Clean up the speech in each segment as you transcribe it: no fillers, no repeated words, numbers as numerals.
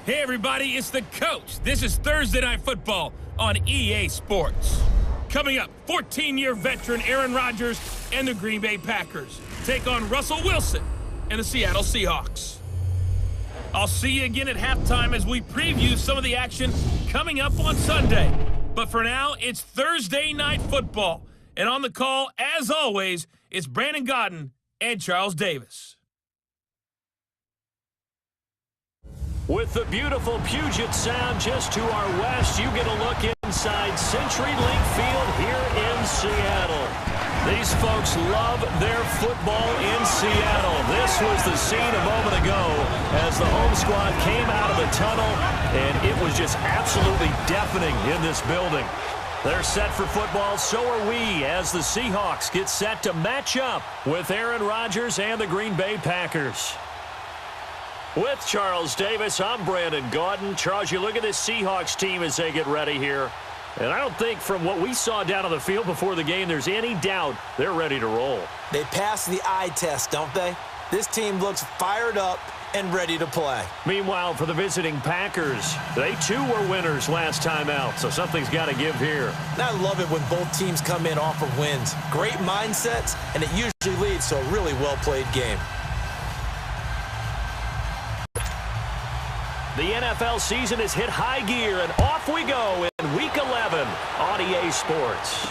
Hey everybody, it's the coach. This is Thursday Night Football on EA Sports. Coming up, 14-year veteran Aaron Rodgers and the Green Bay Packers take on Russell Wilson and the Seattle Seahawks. I'll see you again at halftime as we preview some of the action coming up on Sunday. But for now, it's Thursday Night Football. And on the call, as always, it's Brandon Godden and Charles Davis. With the beautiful Puget Sound just to our west, you get a look inside CenturyLink Field here in Seattle. These folks love their football in Seattle. This was the scene a moment ago as the home squad came out of the tunnel, and it was just absolutely deafening in this building. They're set for football, so are we, as the Seahawks get set to match up with Aaron Rodgers and the Green Bay Packers. With Charles Davis, I'm Brandon Godden. Charles, you look at this Seahawks team as they get ready here. And I don't think from what we saw down on the field before the game, there's any doubt they're ready to roll. They pass the eye test, don't they? This team looks fired up and ready to play. Meanwhile, for the visiting Packers, they too were winners last time out, so something's got to give here. And I love it when both teams come in off of wins. Great mindsets, and it usually leads to a really well-played game. The NFL season has hit high gear, and off we go in Week 11 on EA Sports.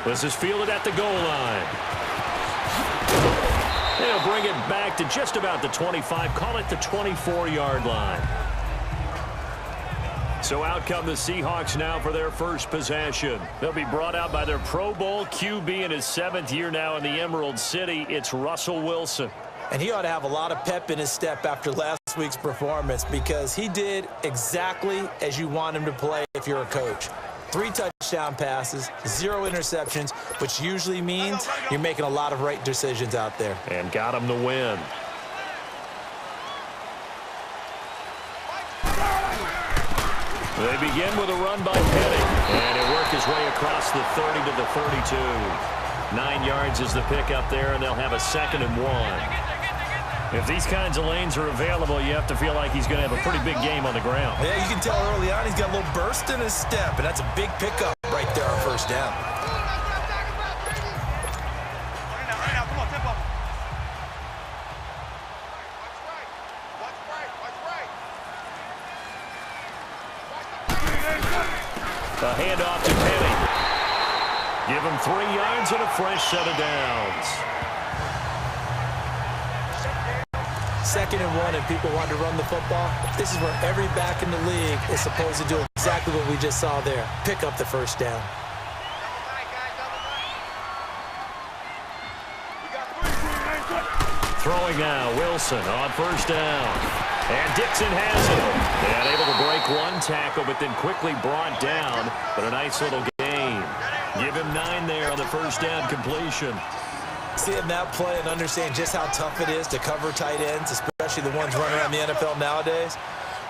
This is fielded at the goal line. They'll bring it back to just about the 25, call it the 24-yard line. So out come the Seahawks now for their first possession. They'll be brought out by their Pro Bowl QB in his 7th year now in the Emerald City. It's Russell Wilson. And he ought to have a lot of pep in his step after last week's performance because he did exactly as you want him to play if you're a coach. 3 touchdown passes, 0 interceptions, which usually means you're making a lot of right decisions out there. And got him the win. They begin with a run by Penny, and it worked his way across the 30 to the 32. 9 yards is the pickup there, and they'll have a 2nd and 1. If these kinds of lanes are available, you have to feel like he's going to have a pretty big game on the ground. Yeah, you can tell early on he's got a little burst in his step, and that's a big pickup right there on first down. A handoff to Penny. Give him 3 yards and a fresh set of downs. 2nd and 1, and people want to run the football. This is where every back in the league is supposed to do exactly what we just saw there. Pick up the first down. Throwing now, Wilson on first down. And Dixon has it. And able to break 1 tackle, but then quickly brought down. But a nice little gain. Give him 9 there on the first down completion. Seeing that play and understand just how tough it is to cover tight ends, especially the ones running around the NFL nowadays,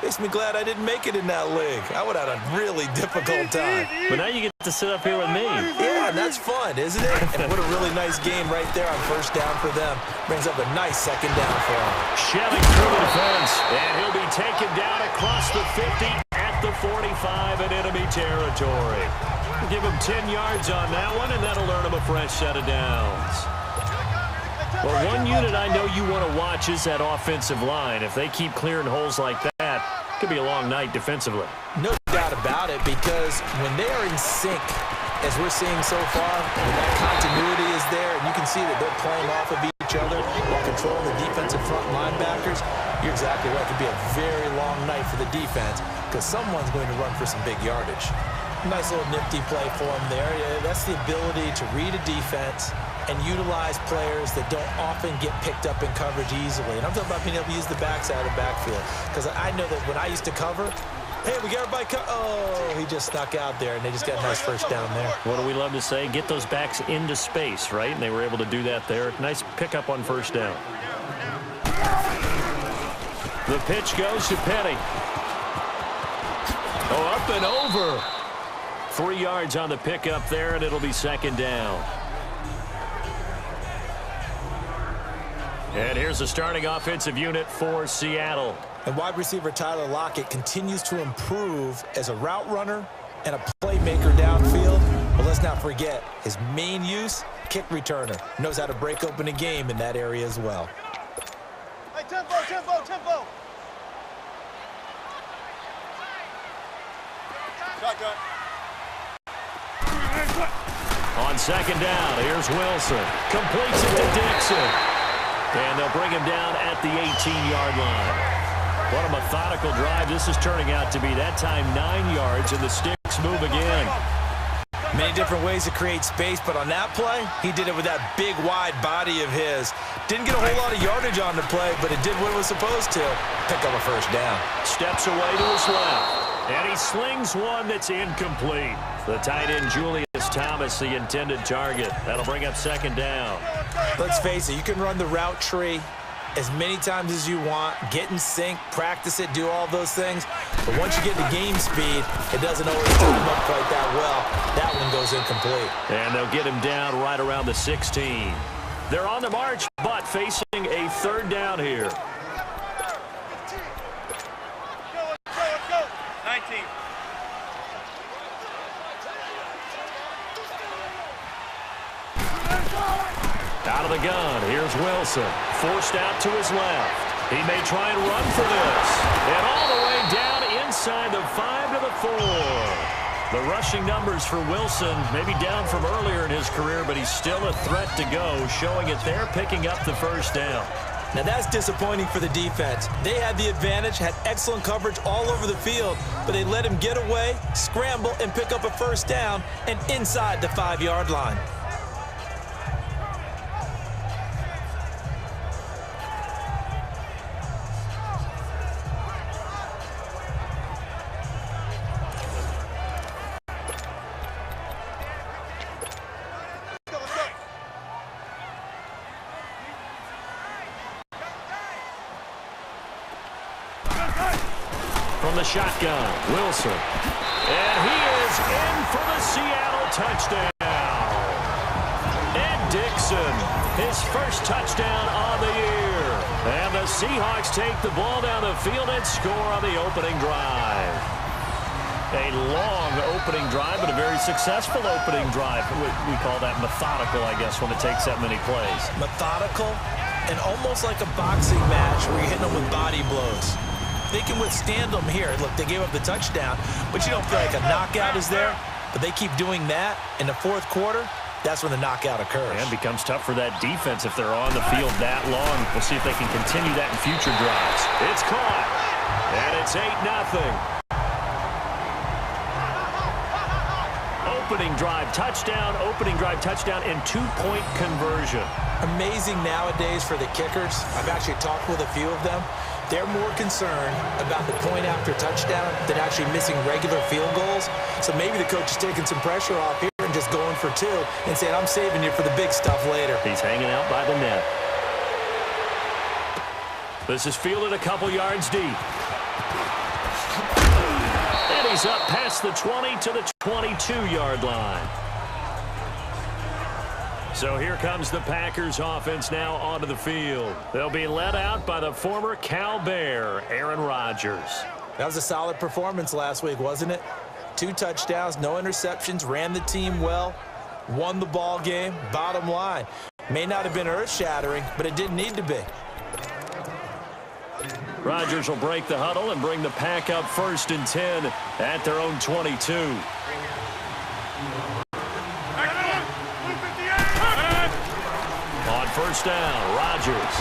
makes me glad I didn't make it in that league. I would have had a really difficult time. But now you get to sit up here with me. Yeah, and that's fun, isn't it? And what a really nice game right there on first down for them. Brings up a nice 2nd down for them. Shelling through the defense, and he'll be taken down across the 50 at the 45 in enemy territory. Give him 10 yards on that one, and that'll earn him a fresh set of downs. Well, one unit I know you want to watch is that offensive line. If they keep clearing holes like that, it could be a long night defensively. No doubt about it, because when they are in sync, as we're seeing so far, when that continuity is there, and you can see that they're playing off of each other while controlling the defensive front linebackers, you're exactly right. It could be a very long night for the defense because someone's going to run for some big yardage. Nice little nifty play for him there. Yeah, that's the ability to read a defense and utilize players that don't often get picked up in coverage easily. And I'm talking about being able to use the backside of the backfield. Because I know that when I used to cover, hey, we got everybody oh, he just snuck out there, and they just got a nice first down there. What do we love to say? Get those backs into space, right? And they were able to do that there. Nice pickup on first down. The pitch goes to Penny. Oh, up and over. 3 yards on the pickup there, and it'll be 2nd down. And here's the starting offensive unit for Seattle. And wide receiver Tyler Lockett continues to improve as a route runner and a playmaker downfield. But let's not forget, his main use, kick returner. Knows how to break open a game in that area as well. Hey, tempo, tempo, tempo. Shotgun. On second down, here's Wilson. Completes it to Dixon. And they'll bring him down at the 18-yard line. What a methodical drive this is turning out to be. That time 9 yards, and the sticks move again. Many different ways to create space, but on that play, he did it with that big, wide body of his. Didn't get a whole lot of yardage on the play, but it did what it was supposed to. Pick up a first down. Steps away to his left. And he slings one that's incomplete. The tight end, Julius Thomas, the intended target. That'll bring up second down. Let's face it, you can run the route tree as many times as you want, get in sync, practice it, do all those things. But once you get to game speed, it doesn't always time up quite that well. That one goes incomplete. And they'll get him down right around the 16. They're on the march, but facing a third down here. Let's go. 19. Out of the gun, here's Wilson. Forced out to his left. He may try and run for this. And all the way down inside the 5 to the 4. The rushing numbers for Wilson maybe down from earlier in his career, but he's still a threat to go, showing it there, picking up the first down. Now that's disappointing for the defense. They had the advantage, had excellent coverage all over the field, but they let him get away, scramble, and pick up a first down, and inside the 5-yard line. From the shotgun, Wilson. And he is in for the Seattle touchdown. Ed Dixon, his first touchdown on the year. And the Seahawks take the ball down the field and score on the opening drive. A long opening drive, but a very successful opening drive. We call that methodical, I guess, when it takes that many plays. Methodical and almost like a boxing match where you're hitting them with body blows. They can withstand them here. Look, they gave up the touchdown, but you don't feel like a knockout is there. But they keep doing that in the fourth quarter. That's when the knockout occurs. And it becomes tough for that defense if they're on the field that long. We'll see if they can continue that in future drives. It's caught, and it's 8-0. Opening drive touchdown, and 2-point conversion. Amazing nowadays for the kickers. I've actually talked with a few of them. They're more concerned about the point after touchdown than actually missing regular field goals. So maybe the coach is taking some pressure off here and just going for 2 and saying, I'm saving you for the big stuff later. He's hanging out by the net. This is fielded a couple yards deep. And he's up past the 20 to the 22-yard line. So here comes the Packers offense now onto the field. They'll be led out by the former Cal Bear, Aaron Rodgers. That was a solid performance last week, wasn't it? 2 touchdowns, no interceptions, ran the team well, won the ball game. Bottom line, may not have been earth-shattering, but it didn't need to be. Rodgers will break the huddle and bring the Pack up 1st and 10 at their own 22. On first down, Rodgers.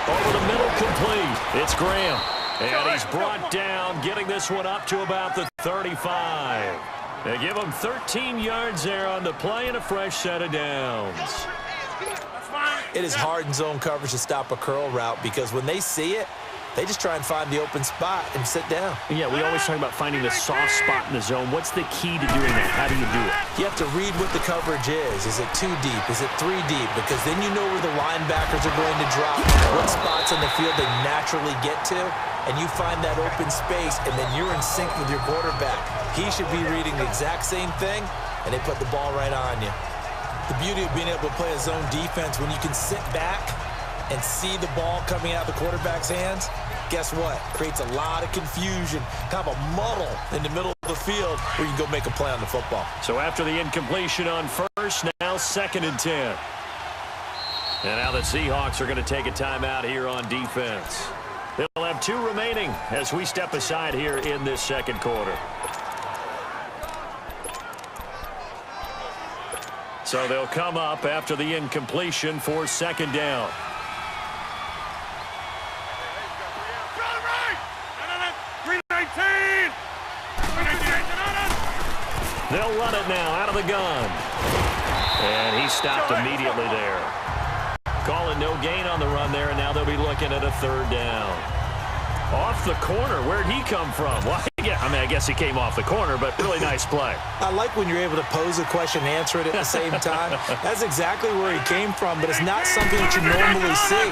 Over the middle, complete. It's Graham. And he's brought down, getting this one up to about the 35. They give him 13 yards there on the play and a fresh set of downs. It is hard in zone coverage to stop a curl route because when they see it, they just try and find the open spot and sit down. Yeah, we always talk about finding the soft spot in the zone. What's the key to doing that? How do you do it? You have to read what the coverage is. Is it 2 deep? Is it 3 deep? Because then you know where the linebackers are going to drop, what spots on the field they naturally get to, and you find that open space, and then you're in sync with your quarterback. He should be reading the exact same thing, and they put the ball right on you. The beauty of being able to play a zone defense when you can sit back and see the ball coming out of the quarterback's hands, guess what? Creates a lot of confusion, kind of a muddle in the middle of the field where you can go make a play on the football. So after the incompletion on first, now 2nd and 10. And now the Seahawks are going to take a timeout here on defense. They'll have 2 remaining as we step aside here in this second quarter. So they'll come up after the incompletion for 2nd down. They'll run it now out of the gun. And he stopped immediately there. Calling no gain on the run there, and now they'll be looking at a 3rd down. Off the corner. Where'd he come from? Well, yeah, I guess he came off the corner, but really nice play. I like when you're able to pose a question and answer it at the same time. That's exactly where he came from, but it's not something that you normally see.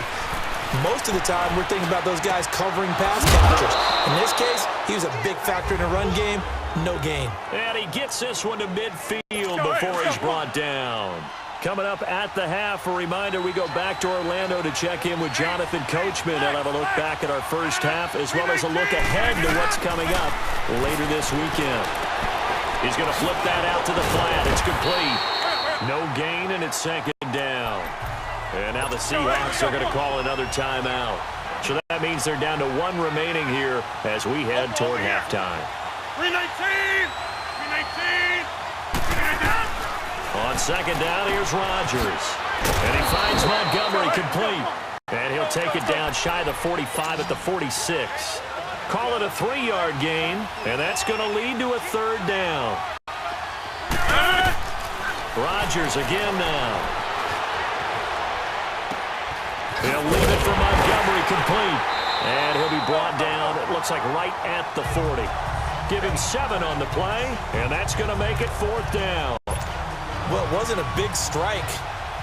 Most of the time, we're thinking about those guys covering pass catchers. In this case, he was a big factor in the run game. No gain. And he gets this one to midfield before he's brought down. Coming up at the half, a reminder, we go back to Orlando to check in with Jonathan Coachman. He'll have a look back at our first half as well as a look ahead to what's coming up later this weekend. He's going to flip that out to the flat. It's complete. No gain, and it's 2nd down. And now the Seahawks are going to call another timeout. So that means they're down to 1 remaining here as we head toward halftime. 319! 319! On 2nd down, here's Rodgers. And he finds Montgomery complete. And he'll take it down shy of the 45 at the 46. Call it a 3-yard gain, and that's going to lead to a 3rd down. Rodgers again now. He'll leave it for Montgomery complete. And he'll be brought down, it looks like right at the 40. Give him 7 on the play, and that's going to make it 4th down. Well, it wasn't a big strike,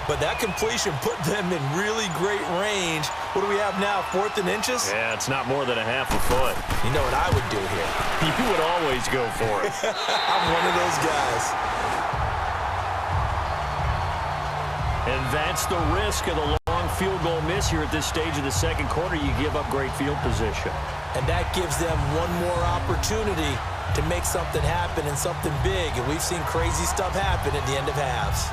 but that completion put them in really great range. What do we have now, 4th and inches? Yeah, it's not more than a half a foot. You know what I would do here? You would always go for it. I'm one of those guys. And that's the risk of the long field goal miss here at this stage of the second quarter. You give up great field position. And that gives them one more opportunity to make something happen and something big. And we've seen crazy stuff happen at the end of halves.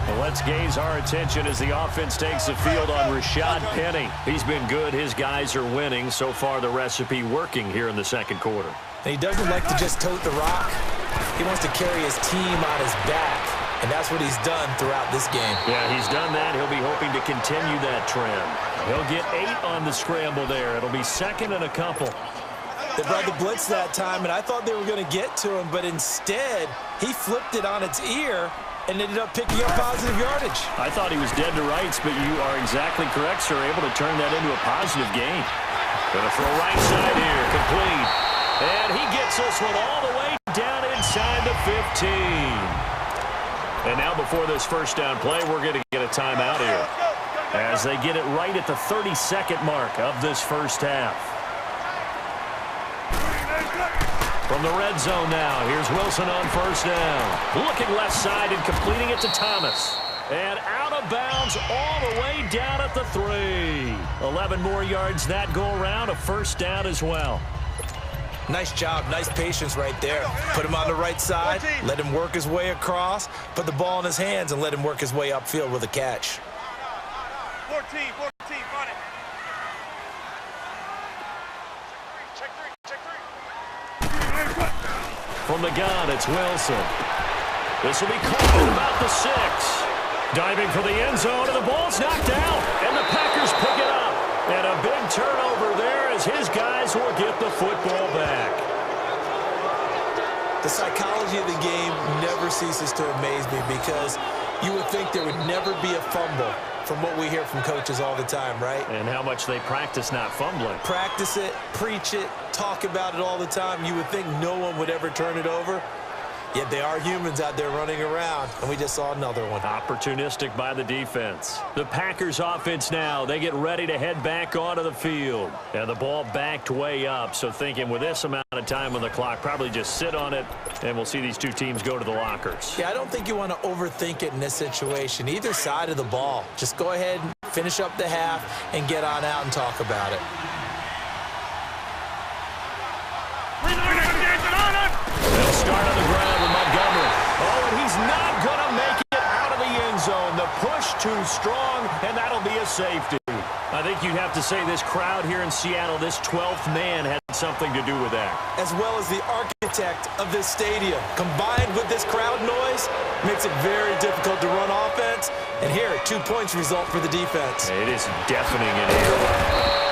Well, let's gaze our attention as the offense takes the field on Rashad Penny. He's been good. His guys are winning. So far, the recipe working here in the second quarter. And he doesn't like to just tote the rock. He wants to carry his team on his back. And that's what he's done throughout this game. Yeah, he's done that. He'll be hoping to continue that trend. He'll get 8 on the scramble there. It'll be 2nd and a couple. They brought the blitz that time, and I thought they were going to get to him, but instead, he flipped it on its ear and ended up picking up positive yardage. I thought he was dead to rights, but you are exactly correct, sir. Able to turn that into a positive gain. Gonna throw right side here, complete. And he gets this one all the way down inside the 15. And now before this first down play, we're going to get a timeout here as they get it right at the 32nd mark of this first half. From the red zone now, here's Wilson on first down. Looking left side and completing it to Thomas. And out of bounds all the way down at the 3. 11 more yards that go around, a first down as well. Nice job, nice patience right there. Put him on the right side, let him work his way across, put the ball in his hands, and let him work his way upfield with a catch. 14, run it. Check three. From the gun, it's Wilson. This will be caught at about the 6. Diving for the end zone, and the ball's knocked out, and the Packers pick it up. And a big turnover there as his guys will get the football back. The psychology of the game never ceases to amaze me because you would think there would never be a fumble from what we hear from coaches all the time, right? And how much they practice not fumbling. Practice it, preach it, talk about it all the time. You would think no one would ever turn it over. Yet they are humans out there running around, and we just saw another one. Opportunistic by the defense. The Packers offense now, they get ready to head back onto the field. And the ball backed way up, so thinking with this amount of time on the clock, probably just sit on it, and we'll see these two teams go to the lockers. Yeah, I don't think you want to overthink it in this situation. Either side of the ball. Just go ahead and finish up the half and get on out and talk about it. They'll start on the ground with Montgomery. Oh, and he's not going to make it out of the end zone. The push too strong, and that'll be a safety. I think you'd have to say this crowd here in Seattle, this 12th man had something to do with that. As well as the architect of this stadium. Combined with this crowd noise, makes it very difficult to run offense. And here, 2 points result for the defense. It is deafening in here.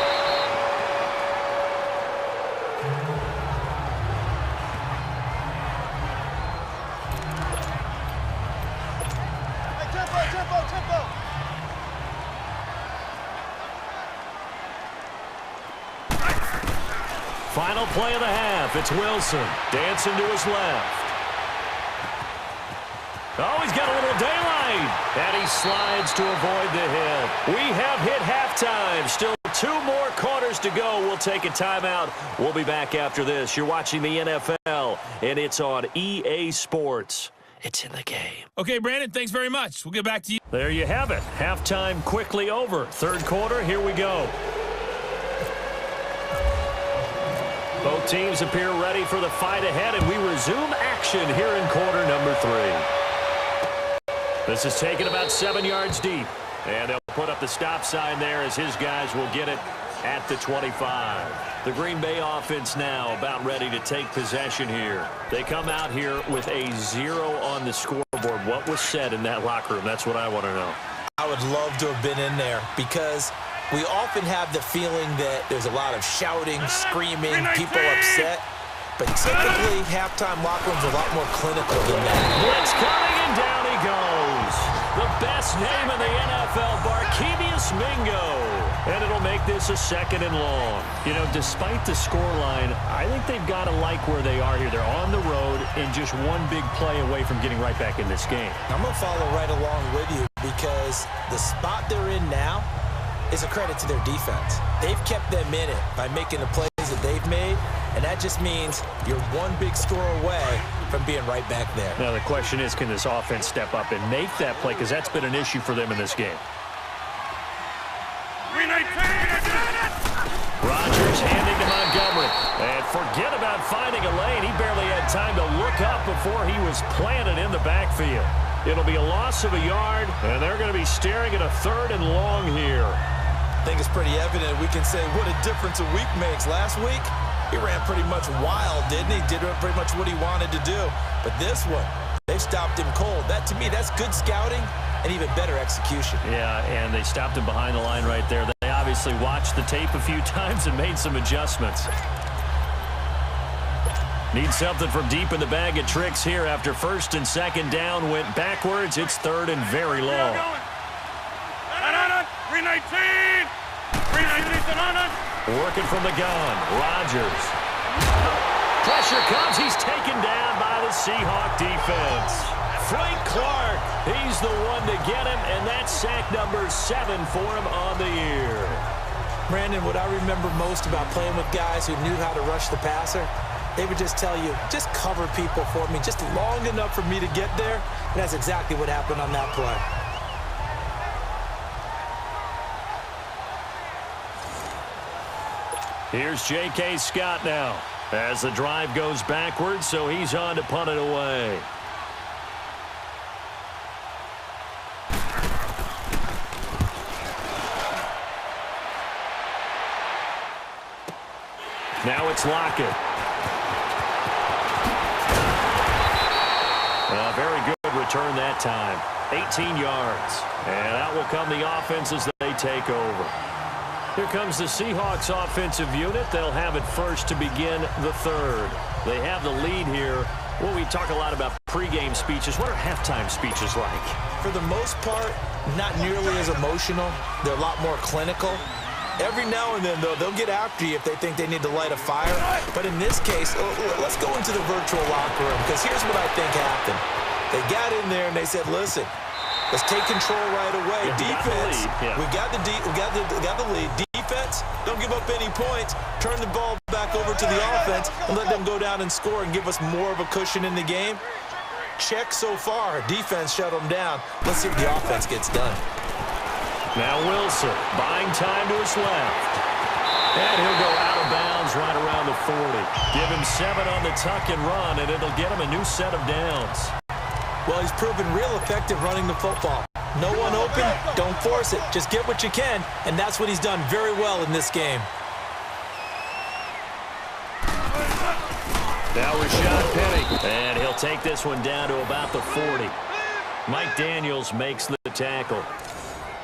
Final play of the half. It's Wilson dancing to his left. Oh, he's got a little daylight. And he slides to avoid the hit. We have hit halftime. Still 2 more quarters to go. We'll take a timeout. We'll be back after this. You're watching the NFL, and it's on EA Sports. It's in the game. Okay, Brandon, thanks very much. We'll get back to you. There you have it. Halftime quickly over. Third quarter, here we go. Both teams appear ready for the fight ahead, and we resume action here in quarter number 3. This is taken about 7 yards deep, and they'll put up the stop sign there as his guys will get it at the 25. The Green Bay offense now about ready to take possession here. They come out here with a 0 on the scoreboard. What was said in that locker room? That's what I want to know. I would love to have been in there because we often have the feeling that there's a lot of shouting, screaming, people upset. But typically, halftime locker rooms are a lot more clinical than that. Blitz coming, and down he goes. The best name in the NFL, Barkevious Mingo. And it'll make this a 2nd and long. You know, despite the scoreline, I think they've got to like where they are here. They're on the road and just one big play away from getting right back in this game. I'm going to follow right along with you because the spot they're in now is a credit to their defense. They've kept them in it by making the plays that they've made, and that just means you're one big score away from being right back there. Now, the question is, can this offense step up and make that play? Because that's been an issue for them in this game. Rodgers handing to Montgomery. And forget about finding a lane. He barely had time to look up before he was planted in the backfield. It'll be a loss of a yard, and they're going to be staring at a 3rd and long here. I think it's pretty evident. We can say what a difference a week makes. Last week, he ran pretty much wild, didn't he? Did pretty much what he wanted to do. But this one, they stopped him cold. That, to me, that's good scouting and even better execution. Yeah, and they stopped him behind the line right there. They obviously watched the tape a few times and made some adjustments. Need something from deep in the bag of tricks here after 1st and 2nd down. Went backwards. It's 3rd and very long. 319! 319! Working from the gun. Rodgers. Pressure comes. He's taken down by the Seahawks defense. Frank Clark, he's the one to get him, and that's sack number 7 for him on the year. Brandon, what I remember most about playing with guys who knew how to rush the passer, they would just tell you, just cover people for me, just long enough for me to get there. And that's exactly what happened on that play. Here's J.K. Scott now as the drive goes backwards, so he's on to punt it away. Now it's Lockett. A very good return that time. 18 yards. And out will come the offense as they take over. Here comes the Seahawks offensive unit. They'll have it first to begin the 3rd. They have the lead here. Well, we talk a lot about pregame speeches. What are halftime speeches like? For the most part, not nearly as emotional. They're a lot more clinical. Every now and then, though, they'll get after you if they think they need to light a fire. But in this case, let's go into the virtual locker room, because here's what I think happened. They got in there and they said, listen, let's take control right away. Defense, we got the lead. Defense, don't give up any points. Turn the ball back over to the offense and let them go down and score and give us more of a cushion in the game. Check so far. Defense shut them down. Let's see if the offense gets done. Now Wilson buying time to his left. And he'll go out of bounds right around the 40. Give him 7 on the tuck and run, and it'll get him a new set of downs. Well, he's proven real effective running the football. No one open, don't force it. Just get what you can, and that's what he's done very well in this game. Now Rashad Penny, and he'll take this one down to about the 40. Mike Daniels makes the tackle.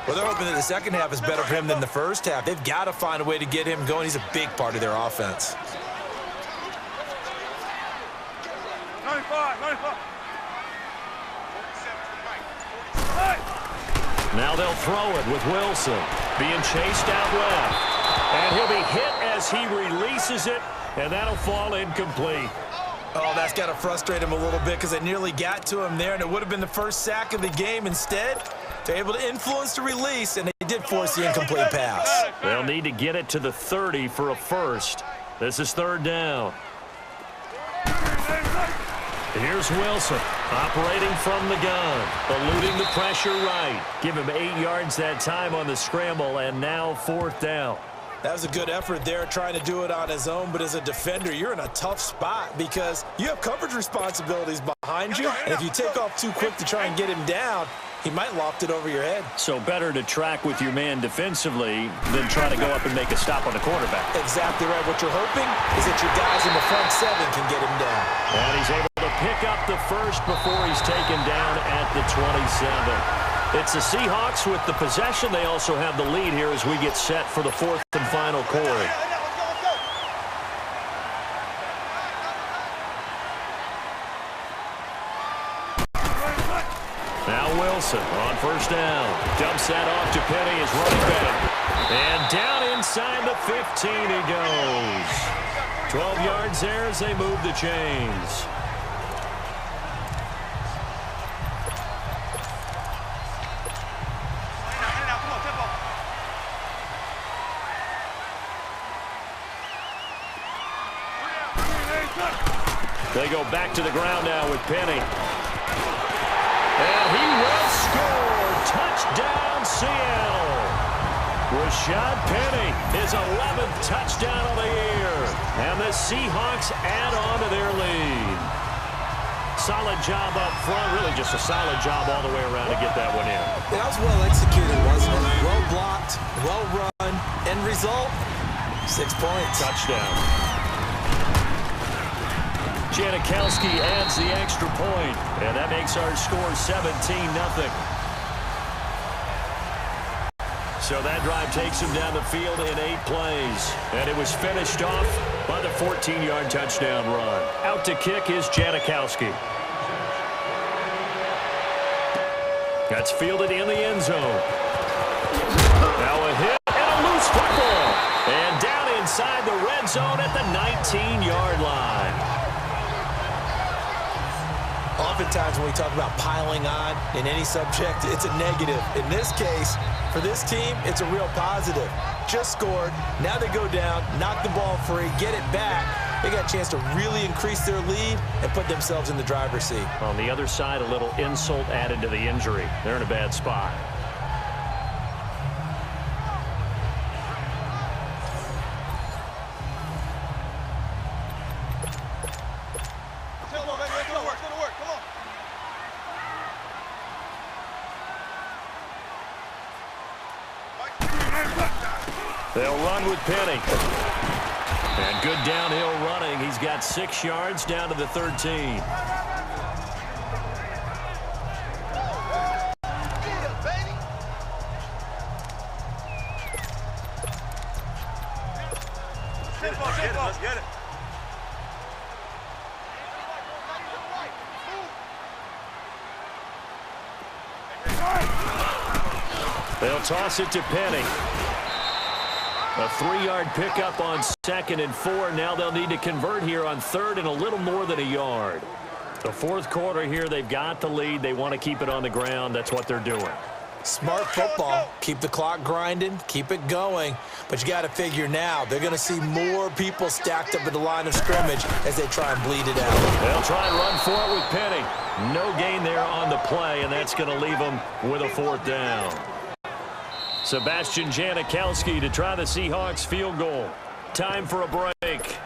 Well, they're hoping that the second half is better for him than the first half. They've got to find a way to get him going. He's a big part of their offense. 95, 95. Now they'll throw it with Wilson being chased out left. And he'll be hit as he releases it, and that'll fall incomplete. Oh, that's got to frustrate him a little bit because they nearly got to him there, and it would have been the first sack of the game. Instead, they're able to influence the release, and they did force the incomplete pass. They'll need to get it to the 30 for a first. This is third down. Here's Wilson, operating from the gun, eluding the pressure right. Give him 8 yards that time on the scramble, and now fourth down. That was a good effort there, trying to do it on his own, but as a defender, you're in a tough spot because you have coverage responsibilities behind you, and if you take off too quick to try and get him down, he might loft it over your head. So better to track with your man defensively than try to go up and make a stop on the quarterback. Exactly right. What you're hoping is that your guys in the front 7 can get him down. And he's able to pick up the first before he's taken down at the 27. It's the Seahawks with the possession. They also have the lead here as we get set for the fourth and final quarter. Now Wilson on first down. Dumps that off to Penny as running back. And down inside the 15 he goes. 12 yards there as they move the chains. They go back to the ground now with Penny. And he will score. Touchdown, Seattle. Rashad Penny, his 11th touchdown of the year. And the Seahawks add on to their lead. Solid job up front. Really just a solid job all the way around to get that one in. That was well executed, wasn't it? Well blocked, well run. End result, 6 points. Touchdown. Janikowski adds the extra point, and that makes our score 17-0. So that drive takes him down the field in 8 plays, and it was finished off by the 14-yard touchdown run. Out to kick is Janikowski. That's fielded in the end zone. Now a hit and a loose football, and down inside the red zone at the 19-yard line. Oftentimes when we talk about piling on in any subject, it's a negative. In this case, for this team, it's a real positive. Just scored. Now they go down, knock the ball free, get it back. They got a chance to really increase their lead and put themselves in the driver's seat. On the other side, a little insult added to the injury. They're in a bad spot. They'll run with Penny. And good downhill running. He's got 6 yards down to the 13. Let's get it. They'll toss it to Penny. A 3-yard pickup on 2nd and 4. Now they'll need to convert here on 3rd and a little more than a yard. The fourth quarter here, they've got the lead. They want to keep it on the ground. That's what they're doing. Smart football. Keep the clock grinding. Keep it going. But you got to figure now they're going to see more people stacked up at the line of scrimmage as they try and bleed it out. They'll try and run for it with Penny. No gain there on the play, and that's going to leave them with a 4th down. Sebastian Janikowski to try the Seahawks field goal. Time for a break.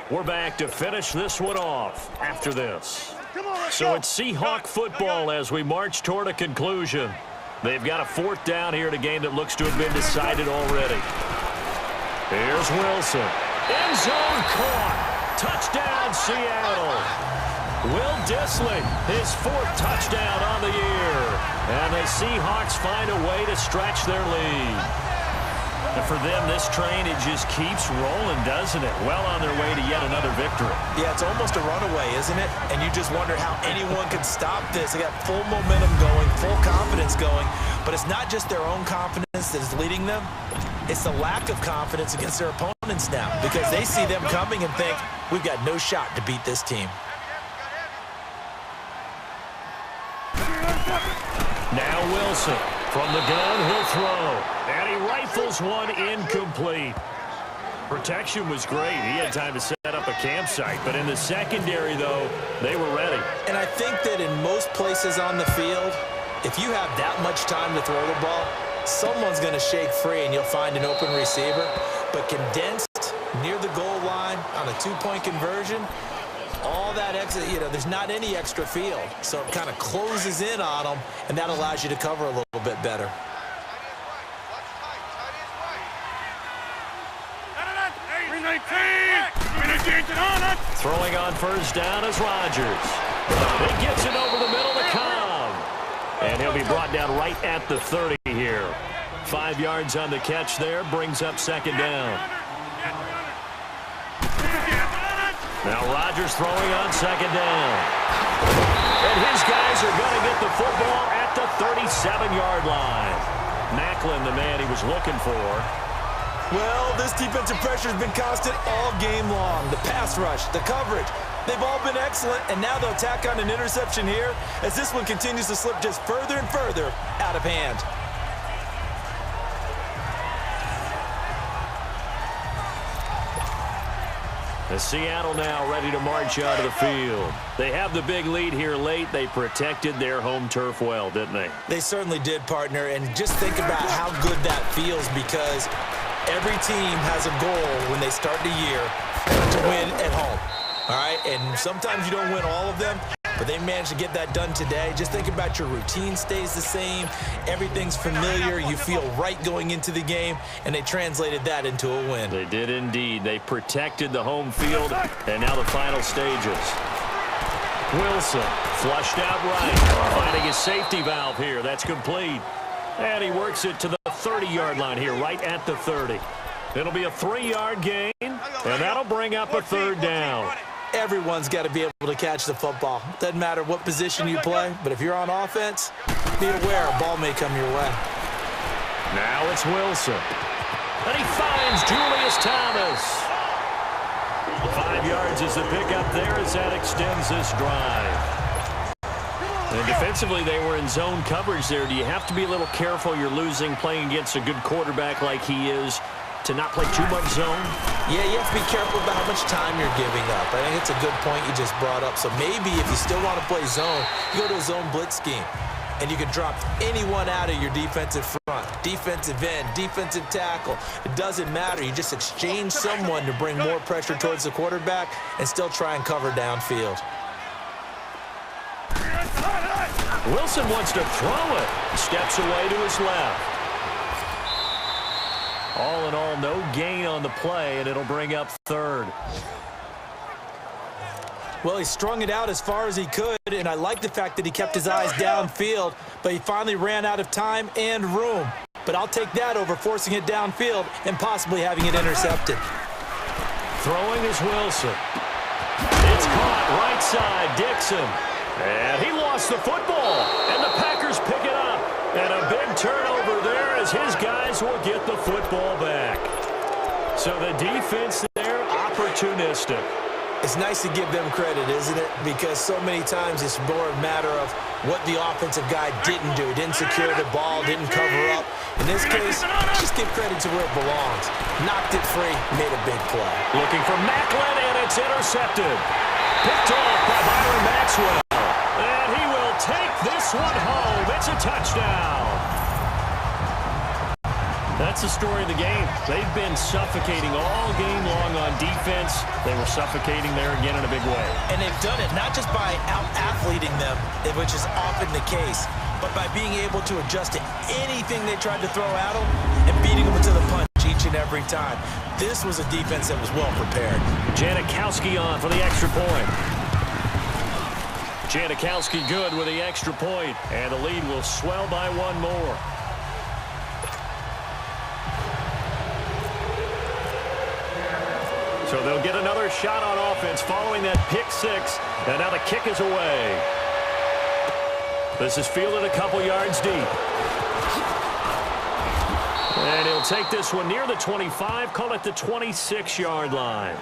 We're back to finish this one off after this. So it's Seahawk football as we march toward a conclusion. They've got a 4th down here in a game that looks to have been decided already. Here's Wilson. End zone caught. Touchdown, Seattle. Will Dissly, his 4th touchdown on the year. And the Seahawks find a way to stretch their lead. And for them, this train, it just keeps rolling, doesn't it? Well on their way to yet another victory. Yeah, it's almost a runaway, isn't it? And you just wonder how anyone can stop this. They got full momentum going, full confidence going. But it's not just their own confidence that is leading them. It's the lack of confidence against their opponents now because they see them coming and think, we've got no shot to beat this team. Now Wilson. From the gun, he'll throw. And he rifles one incomplete. Protection was great. He had time to set up a campsite. But in the secondary, though, they were ready. And I think that in most places on the field, if you have that much time to throw the ball, someone's going to shake free and you'll find an open receiver. But condensed near the goal line on a 2-point conversion, all that extra, there's not any extra field. So it kind of closes in on them, and that allows you to cover a little bit better. Throwing on 1st down is Rodgers. He gets it over the middle to Cobb. And he'll be brought down right at the 30 here. 5 yards on the catch there, brings up 2nd down. Now Rodgers throwing on 2nd down. And his guys are going to get the football at the 37-yard line. Macklin, the man he was looking for. Well, this defensive pressure has been constant all game long. The pass rush, the coverage, they've all been excellent, and now they'll tack on an interception here as this one continues to slip just further and further out of hand. Seattle now ready to march out of the field. They have the big lead here late. They protected their home turf well, didn't they? They certainly did, partner. And just think about how good that feels because every team has a goal when they start the year to win at home. All right? And sometimes you don't win all of them, but they managed to get that done today. Just think about your routine stays the same. Everything's familiar. You feel right going into the game, and they translated that into a win. They did indeed. They protected the home field, and now the final stages. Wilson flushed out right, finding his safety valve here. That's complete. And he works it to the 30-yard line here, right at the 30. It'll be a 3-yard gain, and that'll bring up a 3rd down. Everyone's got to be able to catch the football. Doesn't matter what position you play, but if you're on offense, be aware a ball may come your way. Now it's Wilson. And he finds Julius Thomas. 5 yards is the pickup there as that extends this drive. And defensively, they were in zone coverage there. Do you have to be a little careful? You're losing playing against a good quarterback like he is to not play too much zone? Yeah, you have to be careful about how much time you're giving up. I think it's a good point you just brought up. So maybe if you still want to play zone, you go to a zone blitz scheme. And you can drop anyone out of your defensive front, defensive end, defensive tackle. It doesn't matter. You just exchange someone to bring more pressure towards the quarterback and still try and cover downfield. Wilson wants to throw it. Steps away to his left. All in all, no gain on the play, and it'll bring up 3rd. Well, he strung it out as far as he could, and I like the fact that he kept his eyes downfield, but he finally ran out of time and room. But I'll take that over forcing it downfield and possibly having it intercepted. Throwing is Wilson. It's caught right side, Dixon. And he lost the football, and the Packers pick it up. And a big turnover there as his guys will get the football back. So the defense there, opportunistic. It's nice to give them credit, isn't it? Because so many times it's more a matter of what the offensive guy didn't do. Didn't secure the ball, didn't cover up. In this case, just give credit to where it belongs. Knocked it free, made a big play. Looking for Macklin, and it's intercepted. Picked off by Byron Maxwell. And he will take this one home. It's a touchdown. That's the story of the game. They've been suffocating all game long on defense. They were suffocating there again in a big way. And they've done it not just by out-athleting them, which is often the case, but by being able to adjust to anything they tried to throw at them and beating them to the punch each and every time. This was a defense that was well prepared. Janikowski on for the extra point. Janikowski good with the extra point, and the lead will swell by one more. So they'll get another shot on offense following that pick six, and now the kick is away. This is fielded a couple yards deep. And he'll take this one near the 25, call it the 26-yard line.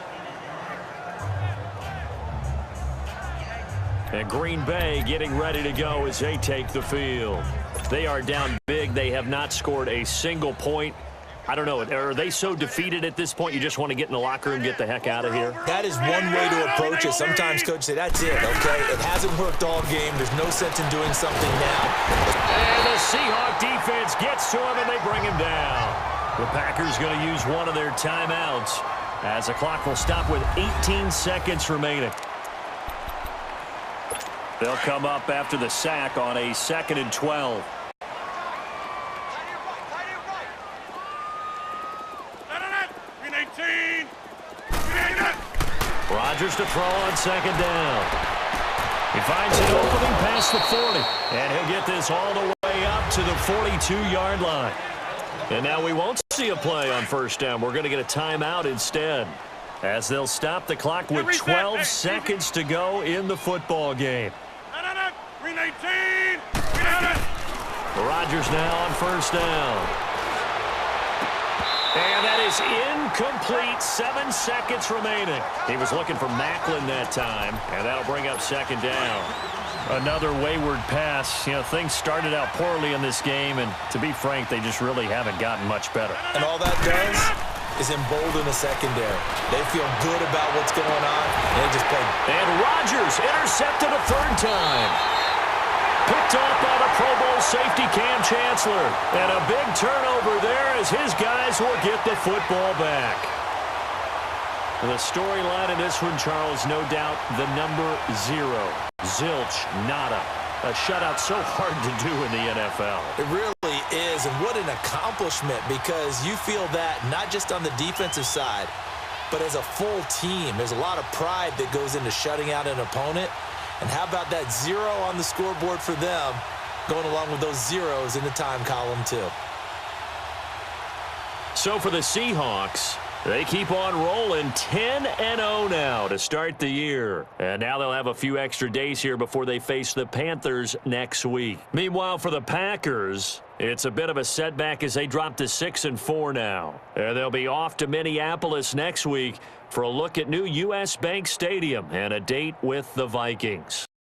And Green Bay getting ready to go as they take the field. They are down big. They have not scored a single point. I don't know. Are they so defeated at this point you just want to get in the locker room and get the heck out of here? That is one way to approach it. Sometimes coaches say, that's it, okay? It hasn't worked all game. There's no sense in doing something now. And the Seahawks defense gets to him, and they bring him down. The Packers going to use one of their timeouts as the clock will stop with 18 seconds remaining. They'll come up after the sack on a 2nd and 12. Rodgers to throw on 2nd down. He finds an opening past the 40, and he'll get this all the way up to the 42-yard line. And now we won't see a play on 1st down. We're going to get a timeout instead, as they'll stop the clock with 12 seconds to go in the football game. Rodgers now on 1st down. And that is incomplete. 7 seconds remaining. He was looking for Macklin that time, and that'll bring up 2nd down. Another wayward pass. You know, things started out poorly in this game, and to be frank, they just really haven't gotten much better. And all that does is embolden the secondary. They feel good about what's going on, and they just play. And Rodgers intercepted a 3rd time. Picked off by the Pro Bowl safety Cam Chancellor. And a big turnover there as his guys will get the football back. And the storyline in this one, Charles, no doubt the number 0. Zilch, nada. A shutout so hard to do in the NFL. It really is, and what an accomplishment, because you feel that not just on the defensive side, but as a full team. There's a lot of pride that goes into shutting out an opponent. And how about that 0 on the scoreboard for them, going along with those zeros in the time column, too. So for the Seahawks, they keep on rolling 10-0 now to start the year. And now they'll have a few extra days here before they face the Panthers next week. Meanwhile, for the Packers, it's a bit of a setback as they drop to 6-4 now. And they'll be off to Minneapolis next week for a look at new U.S. Bank Stadium and a date with the Vikings.